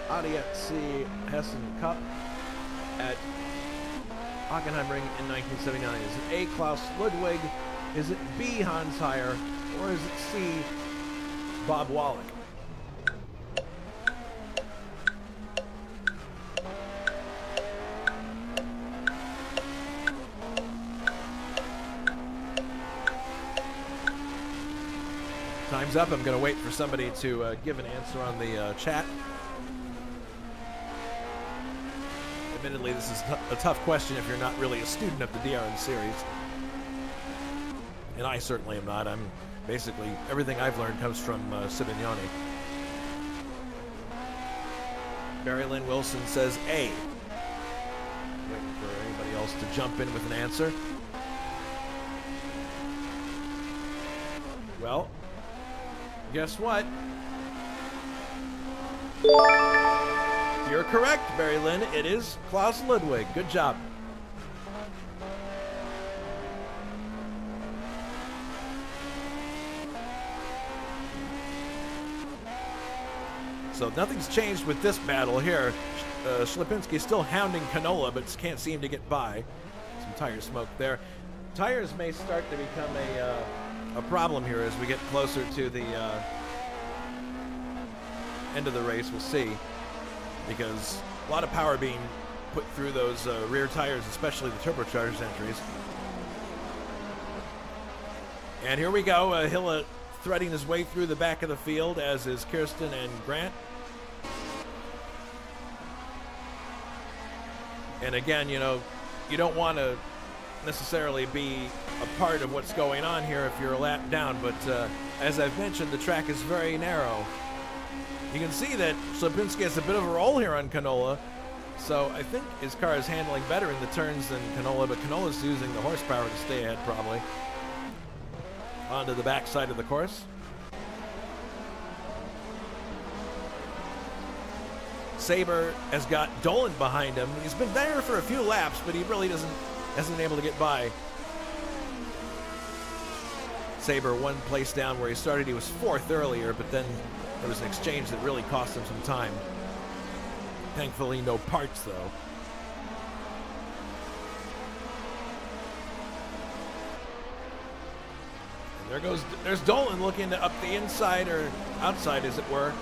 ADAC-Hessen-Cup at Hockenheimring in 1979. Is it A, Klaus Ludwig? Is it B, Hans Heyer? Or is it C, Bob Wallach? Time's up. I'm going to wait for somebody to give an answer on the chat. Admittedly, this is a tough question if you're not really a student of the DRM series. And I certainly am not. I'm basically, everything I've learned comes from Sibignani. Barry Lynn Wilson says A. Waiting for anybody else to jump in with an answer. Well, guess what? You're correct, Barry Lynn. It is Klaus Ludwig. Good job. So nothing's changed with this battle here. Ślepinski still hounding Canola, but can't seem to get by. Some tire smoke there. Tires may start to become a problem here as we get closer to the end of the race. We'll see, because a lot of power being put through those rear tires, especially the turbocharged entries. And here we go. Hilla threading his way through the back of the field, as is Kirsten and Grant. And again, you know, you don't want to necessarily be a part of what's going on here if you're a lap down, but as I've mentioned, the track is very narrow. You can see that Ślepinski has a bit of a roll here on Canola, so I think his car is handling better in the turns than Canola, but Canola's using the horsepower to stay ahead probably. Onto the back side of the course. Saber has got Dolan behind him. He's been there for a few laps, but he really hasn't been able to get by. Saber one place down where he started. He was 4th earlier, but then there was an exchange that really cost him some time. Thankfully, no parts, though. And there's Dolan looking up the inside, or outside, as it were,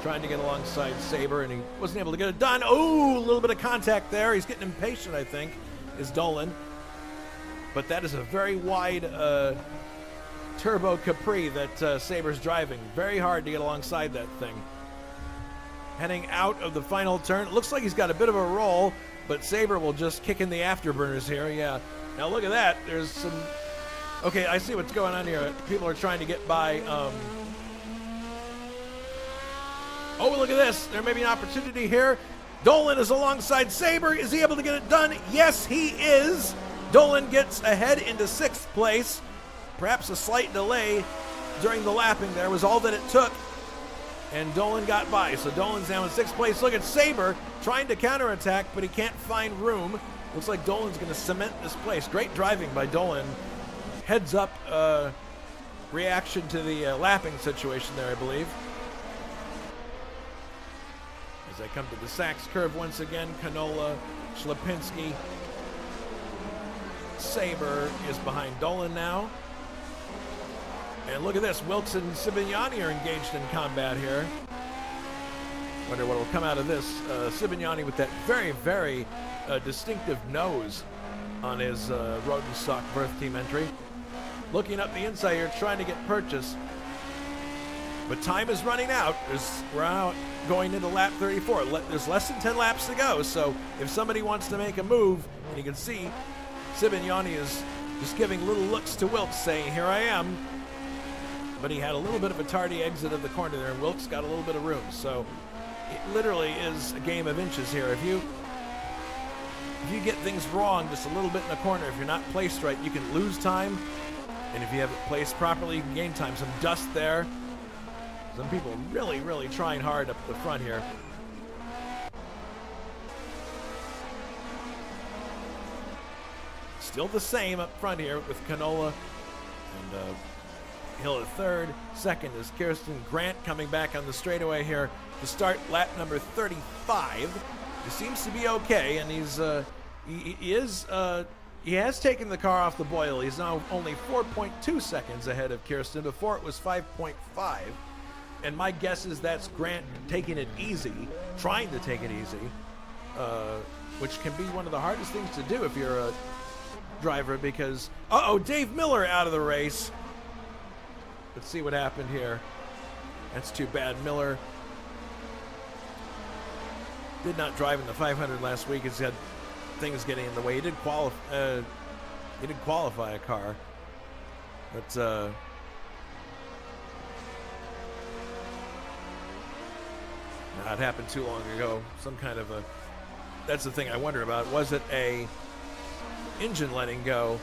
trying to get alongside Saber, and he wasn't able to get it done. Oh, a little bit of contact there. He's getting impatient, I think, is Dolan. But that is a very wide Turbo Capri that Saber's driving. Very hard to get alongside that thing. Heading out of the final turn. It looks like he's got a bit of a roll. but Sabre will just kick in the afterburners here. Yeah. Now look at that. There's some. Okay, I see what's going on here. People are trying to get by. Oh, look at this. There may be an opportunity here. Dolan is alongside Sabre. Is he able to get it done? Yes, he is. Dolan gets ahead into 6th place. Perhaps a slight delay during the lapping there was all that it took. And Dolan got by. So Dolan's now in 6th place. Look at Sabre trying to counterattack, but he can't find room. Looks like Dolan's going to cement this place. Great driving by Dolan. Heads up reaction to the lapping situation there, I believe. As they come to the Sachs curve once again, Canola, Ślepinski. Sabre is behind Dolan now. And look at this, Wilkes and Sibignani are engaged in combat here. Wonder what will come out of this. Sibignani with that very, very distinctive nose on his Rodenstock birth team entry. Looking up the inside here, trying to get purchase. But time is running out. We're out going into lap 34. There's less than 10 laps to go, so if somebody wants to make a move, and you can see Sibignani is just giving little looks to Wilkes, saying, here I am. But he had a little bit of a tardy exit of the corner there, and Wilkes got a little bit of room. So it literally is a game of inches here. If you get things wrong just a little bit in the corner, if you're not placed right, you can lose time. And if you have it placed properly, you can gain time. Some dust there. Some people really, really trying hard up the front here. Still the same up front here with Canola and Hill at 3rd. 2nd is Kirsten Grant coming back on the straightaway here to start lap number 35. He seems to be okay, and he has taken the car off the boil. He's now only 4.2 seconds ahead of Kirsten. Before it was 5.5. And my guess is that's Grant taking it easy, trying to take it easy, which can be one of the hardest things to do if you're a driver because, Dave Miller out of the race. Let's see what happened here. That's too bad. Miller did not drive in the 500 last week. He's had things getting in the way. He did qualify a car, but it happened too long ago. Some kind of that's the thing I wonder about. Was it a engine letting go?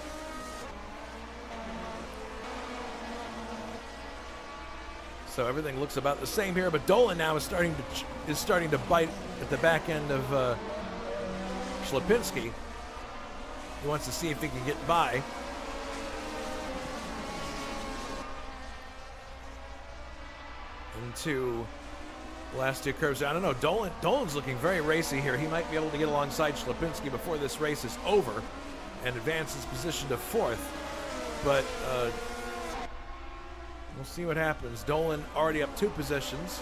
So everything looks about the same here, but Dolan now is starting to bite at the back end of Ślepinski. He wants to see if he can get by. Into the last 2 curves. I don't know. Dolan's looking very racy here. He might be able to get alongside Ślepinski before this race is over and advance his position to 4th. But we'll see what happens. Dolan already up 2 positions.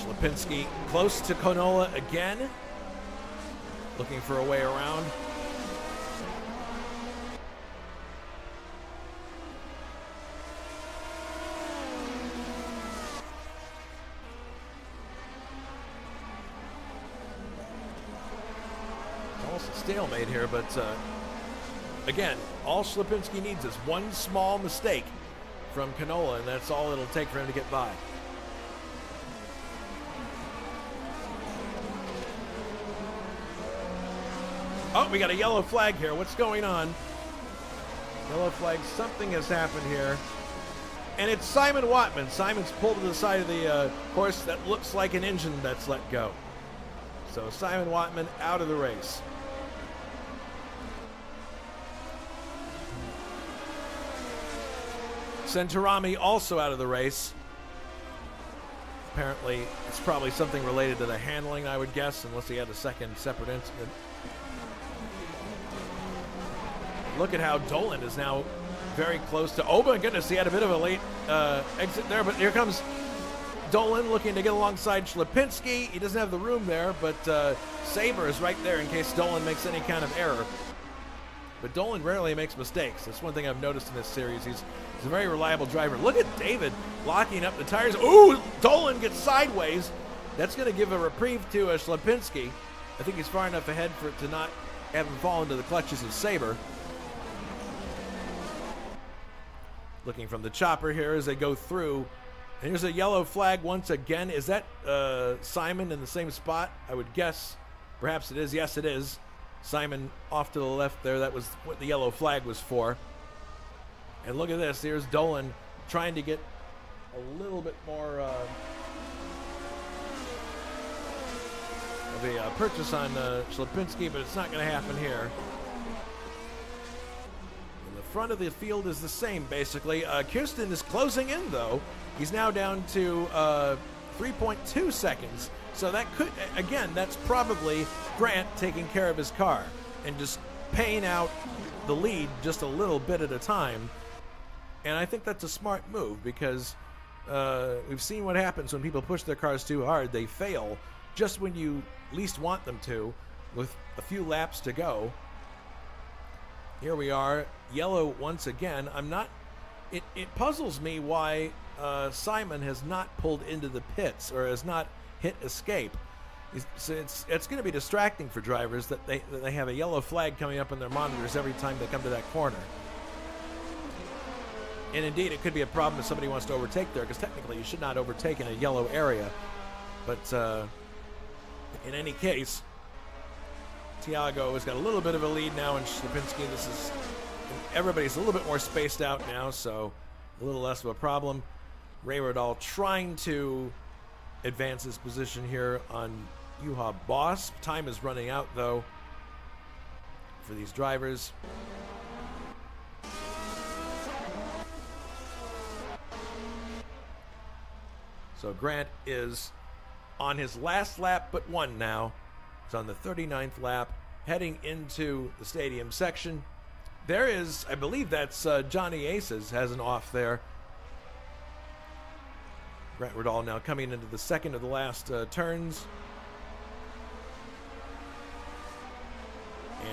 Ślepinski close to Canola again. Looking for a way around. Stalemate here, but again, all Ślepinski needs is one small mistake from Canola, and that's all it'll take for him to get by. Oh, we got a yellow flag here. What's going on? Yellow flag. Something has happened here. And it's Simon Watman. Simon's pulled to the side of the course. That looks like an engine that's let go. So Simon Watman out of the race. Centurami also out of the race. Apparently, it's probably something related to the handling, I would guess, unless he had a second separate incident. Look at how Dolan is now very close to... Oh, my goodness, he had a bit of a late exit there, but here comes Dolan looking to get alongside Ślepinski. He doesn't have the room there, but Sabre is right there in case Dolan makes any kind of error. but Dolan rarely makes mistakes. That's one thing I've noticed in this series. He's a very reliable driver. Look at David locking up the tires. Ooh, Dolan gets sideways. That's going to give a reprieve to Ślepinski. I think he's far enough ahead for it to not have him fall into the clutches of Saber. Looking from the chopper here as they go through. And here's a yellow flag once again. Is that Simon in the same spot? I would guess. Perhaps it is. Yes, it is. Simon off to the left there. That was what the yellow flag was for. And look at this. Here's Dolan trying to get a little bit more of a purchase on Ślepinski, but it's not going to happen here. And the front of the field is the same, basically. Kirsten is closing in, though. He's now down to 3.2 seconds. So that could, again, that's probably Grant taking care of his car and just paying out the lead just a little bit at a time. And I think that's a smart move because we've seen what happens when people push their cars too hard. They fail just when you least want them to, with a few laps to go. Here we are, yellow once again. It puzzles me why Simon has not pulled into the pits or has not hit escape. It's going to be distracting for drivers that they have a yellow flag coming up on their monitors every time they come to that corner. And indeed, it could be a problem if somebody wants to overtake there, because technically you should not overtake in a yellow area. But in any case, Tiago has got a little bit of a lead now in Ślepinski. Everybody's a little bit more spaced out now, so a little less of a problem. Ray Rodal trying to advance his position here on Juha Boss. Time is running out, though, for these drivers. So Grant is on his last lap but one now. He's on the 39th lap, heading into the stadium section. There is, I believe that's Johnny Aces has an off there. Grant Rodal now coming into the second of the last turns.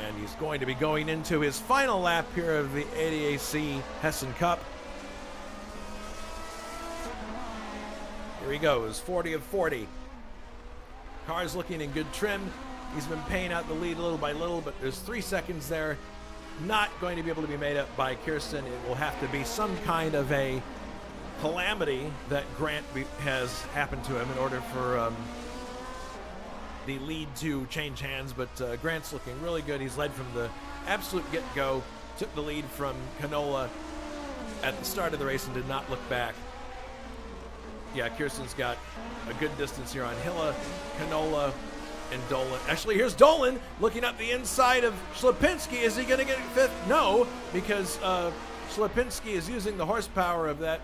And he's going to be going into his final lap here of the ADAC-Hessen-Cup. Here he goes, 40 of 40. Car's looking in good trim. He's been paying out the lead little by little, but there's 3 seconds there. Not going to be able to be made up by Kirsten. It will have to be some kind of a calamity that Grant has happened to him in order for the lead to change hands. But Grant's looking really good. He's led from the absolute get-go. Took the lead from Canola at the start of the race and did not look back. Yeah, Kirsten's got a good distance here on Hilla, Canola, and Dolan. Actually, here's Dolan looking up the inside of Ślepinski. Is he going to get fifth? No, because Ślepinski is using the horsepower of that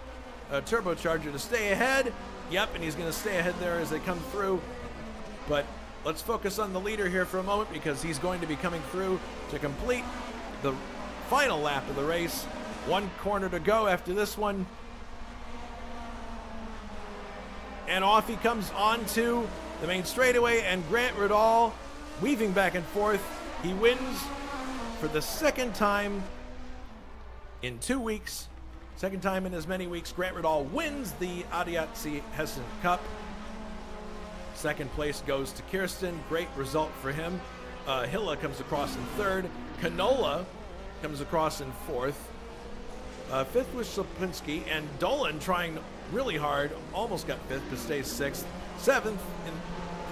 turbocharger to stay ahead. Yep, and he's going to stay ahead there as they come through. But let's focus on the leader here for a moment, because he's going to be coming through to complete the final lap of the race. One corner to go after this one. And off he comes onto the main straightaway, and Grant Rodal weaving back and forth. He wins for the second time in 2 weeks. Second time in as many weeks. Grant Rodal wins the ADAC-Hessen-Cup. Second place goes to Kirsten. Great result for him. Hilla comes across in third. Canola comes across in fourth. Fifth was Ślepinski, and Dolan trying really hard, almost got fifth, but stays sixth. Seventh in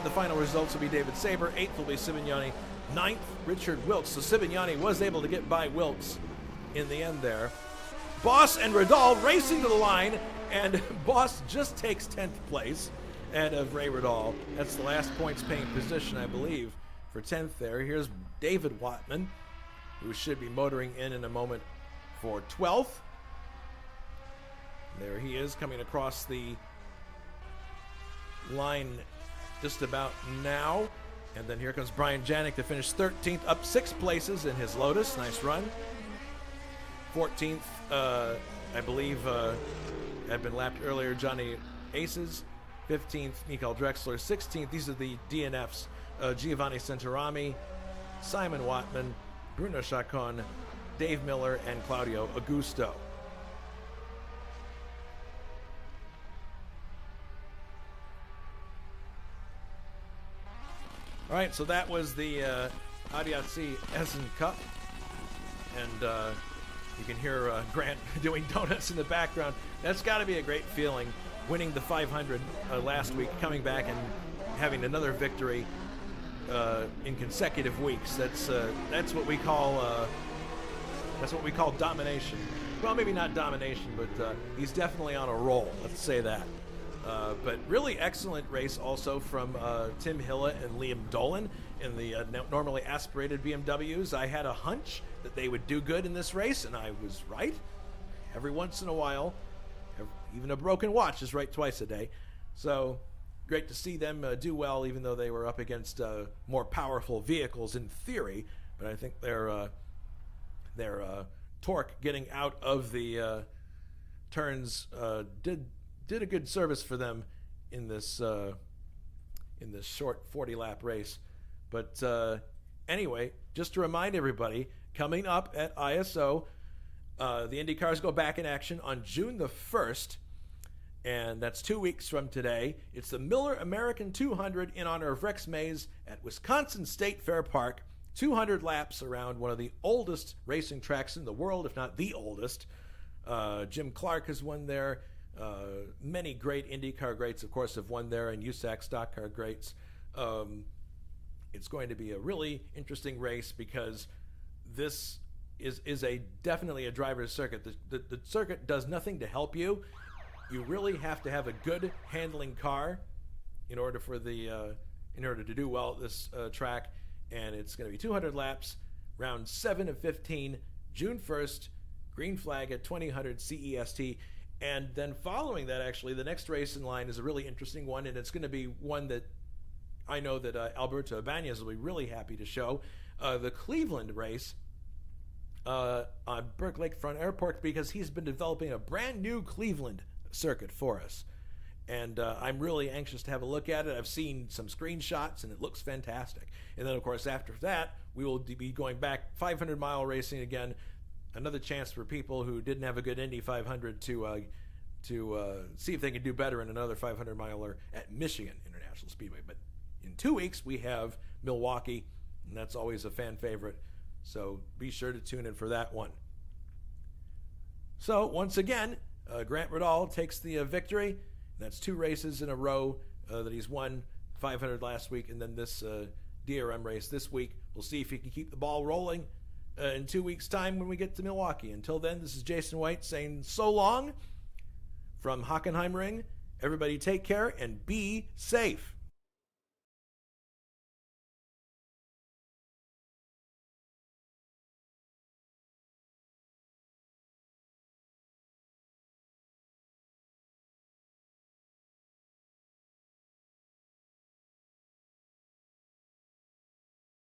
the final results will be David Saber. Eighth will be Sivignani. Ninth, Richard Wiltz. So Sivignani was able to get by Wiltz in the end there. Boss and Rodal racing to the line, and Boss just takes 10th place ahead of Ray Rodal. That's the last points paying position, I believe, for 10th there. Here's David Watman, who should be motoring in a moment for 12th. There he is, coming across the line just about now. And then here comes Brian Janik to finish 13th, up 6 places in his Lotus. Nice run. 14th, I believe, had been lapped earlier, Johnny Aces. 15th, Mikael Drexler. 16th, these are the DNFs. Giovanni Centorami, Simon Watman, Bruno Chacon, Dave Miller, and Claudio Augusto. All right, so that was the ADAC-Hessen-Cup, and you can hear Grant doing donuts in the background. That's got to be a great feeling, winning the 500 last week, coming back and having another victory in consecutive weeks. That's what we call domination. Well, maybe not domination, but he's definitely on a roll. Let's say that. But really excellent race also from Tim Hille and Liam Dolan in the normally aspirated BMWs. I had a hunch that they would do good in this race, and I was right. Every once in a while, even a broken watch is right twice a day. So great to see them do well, even though they were up against more powerful vehicles in theory. But I think their torque getting out of the turns did a good service for them in this short 40-lap race. But anyway, just to remind everybody, coming up at ISO, the Indy cars go back in action on June the 1st, and that's 2 weeks from today. It's the Miller American 200 in honor of Rex Mays at Wisconsin State Fair Park. 200 laps around one of the oldest racing tracks in the world, if not the oldest. Jim Clark has won there. Many great IndyCar greats, of course, have won there, and USAC stock car greats. It's going to be a really interesting race because this is definitely a driver's circuit. The circuit does nothing to help you. You really have to have a good handling car in order to do well at this track. And it's going to be 200 laps, round 7 of 15, June 1st, green flag at 2000 CEST. And then following that, actually, the next race in line is a really interesting one, and it's going to be one that I know that Alberto Ibanez will be really happy to show. The Cleveland race on Burke Lakefront Airport, because he's been developing a brand new Cleveland circuit for us. And I'm really anxious to have a look at it. I've seen some screenshots, and it looks fantastic. And then, of course, after that, we will be going back 500-mile racing again. Another chance for people who didn't have a good Indy 500 to see if they can do better in another 500-miler at Michigan International Speedway. But in 2 weeks, we have Milwaukee, and that's always a fan favorite. So be sure to tune in for that one. So once again, Grant Riddall takes the victory. That's 2 races in a row that he's won. 500 last week, and then this DRM race this week. We'll see if he can keep the ball rolling in 2 weeks' time when we get to Milwaukee. Until then, this is Jason White saying so long from Hockenheimring. Everybody take care and be safe.